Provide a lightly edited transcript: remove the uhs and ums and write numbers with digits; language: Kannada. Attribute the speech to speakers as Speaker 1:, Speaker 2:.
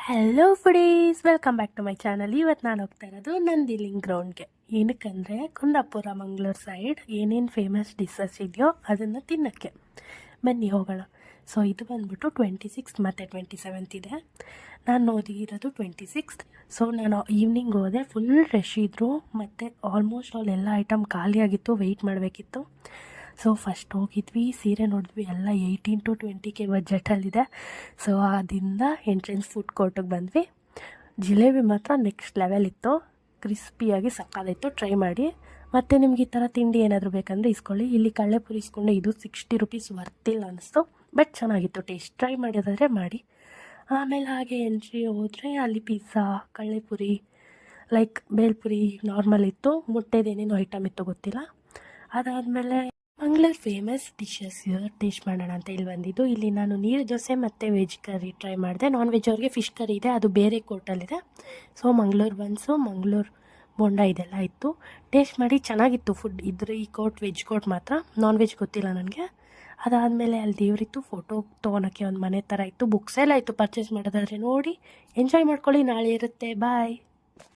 Speaker 1: Hello foodies, welcome back to my channel. ಇವತ್ತು ನಾನು ಹೋಗ್ತಾ ಇರೋದು ನಂದಿಲಿಂಗ್ ಗ್ರೌಂಡ್ಗೆ. ಏನಕ್ಕಂದರೆ ಕುಂದಾಪುರ ಮಂಗಳೂರು ಸೈಡ್ ಏನೇನು ಫೇಮಸ್ ಡಿಶಸ್ ಇದೆಯೋ ಅದನ್ನು ತಿನ್ನೋಕ್ಕೆ ಬನ್ನಿ ಹೋಗೋಣ. ಸೊ ಇದು ಬಂದ್ಬಿಟ್ಟು 26th ಮತ್ತು 27th ಇದೆ. ನಾನು ಓದಿರೋದು 26th. ಸೊ ನಾನು ಈವ್ನಿಂಗ್ ಹೋದೆ, ಫುಲ್ ರಶ್ ಇದ್ದರು ಮತ್ತು ಆಲ್ಮೋಸ್ಟ್ ಎಲ್ಲ ಐಟಮ್ ಖಾಲಿಯಾಗಿತ್ತು, ವೆಯ್ಟ್ ಮಾಡಬೇಕಿತ್ತು. ಸೊ ಫಸ್ಟ್ ಹೋಗಿದ್ವಿ, ಸೀರೆ ನೋಡಿದ್ವಿ, ಎಲ್ಲ 18 to 20K ಬಜೆಟಲ್ಲಿದೆ. ಸೊ ಅದರಿಂದ ಎಂಟ್ರೆನ್ಸ್ ಫುಡ್ ಕೋರ್ಟಿಗೆ ಬಂದ್ವಿ. ಜಿಲೇಬಿ ಮಾತ್ರ ನೆಕ್ಸ್ಟ್ ಲೆವೆಲ್ ಇತ್ತು, ಕ್ರಿಸ್ಪಿಯಾಗಿ ಸಕ್ಕತ್ತಾಯಿತು, ಟ್ರೈ ಮಾಡಿ. ಮತ್ತು ನಿಮ್ಗೆ ಈ ಥರ ತಿಂಡಿ ಏನಾದರೂ ಬೇಕಂದರೆ ಇಸ್ಕೊಳ್ಳಿ. ಇಲ್ಲಿ ಕಳ್ಳೆಪುರಿ ಇಸ್ಕೊಂಡೆ, ಇದು 60 ರೂಪೀಸ್ ವರ್ತಿಲ್ಲ ಅನ್ನಿಸ್ತು, ಬಟ್ ಚೆನ್ನಾಗಿತ್ತು ಟೇಸ್ಟ್. ಟ್ರೈ ಮಾಡೋದಾದರೆ ಮಾಡಿ. ಆಮೇಲೆ ಹಾಗೆ ಎಂಟ್ರಿ ಹೋದರೆ ಅಲ್ಲಿ ಪಿಜ್ಜಾ, ಕಳ್ಳೆಪುರಿ, ಲೈಕ್ ಬೇಲ್ಪುರಿ ನಾರ್ಮಲ್ ಇತ್ತು, ಮುಟ್ಟೆದೇನೇನೋ ಐಟಮ್ ಇತ್ತು ಗೊತ್ತಿಲ್ಲ. ಅದಾದಮೇಲೆ ಮಂಗಳೂರು ಫೇಮಸ್ ಡಿಶಸ್ ಟೇಸ್ಟ್ ಮಾಡೋಣ ಅಂತ ಇಲ್ಲಿ ಬಂದಿದ್ದು. ಇಲ್ಲಿ ನಾನು ನೀರು ದೋಸೆ ಮತ್ತು ವೆಜ್ ಕರಿ ಟ್ರೈ ಮಾಡಿದೆ. ನಾನ್ ವೆಜ್ ಅವ್ರಿಗೆ ಫಿಶ್ ಕರಿ ಇದೆ, ಅದು ಬೇರೆ ಕೋರ್ಟಲ್ಲಿದೆ. ಸೊ ಮಂಗಳೂರು ಬನ್ಸು, ಮಂಗಳೂರು ಬೋಂಡ ಇದೆಲ್ಲ ಇತ್ತು. ಟೇಸ್ಟ್ ಮಾಡಿ ಚೆನ್ನಾಗಿತ್ತು ಫುಡ್. ಈ ಕೋರ್ಟ್ ವೆಜ್ ಕೋರ್ಟ್ ಮಾತ್ರ, ನಾನ್ ವೆಜ್ ಗೊತ್ತಿಲ್ಲ ನನಗೆ. ಅದಾದಮೇಲೆ ಅಲ್ಲಿ ದೇವರಿತ್ತು, ಫೋಟೋ ತೊಗೊಳಕ್ಕೆ ಒಂದು ಮನೆ ಥರ ಇತ್ತು, ಬುಕ್ಸ್ ಎಲ್ಲ ಇತ್ತು ಪರ್ಚೇಸ್ ಮಾಡೋದಾದರೆ ನೋಡಿ ಎಂಜಾಯ್ ಮಾಡ್ಕೊಳ್ಳಿ. ನಾಳೆ ಇರುತ್ತೆ, ಬಾಯ್.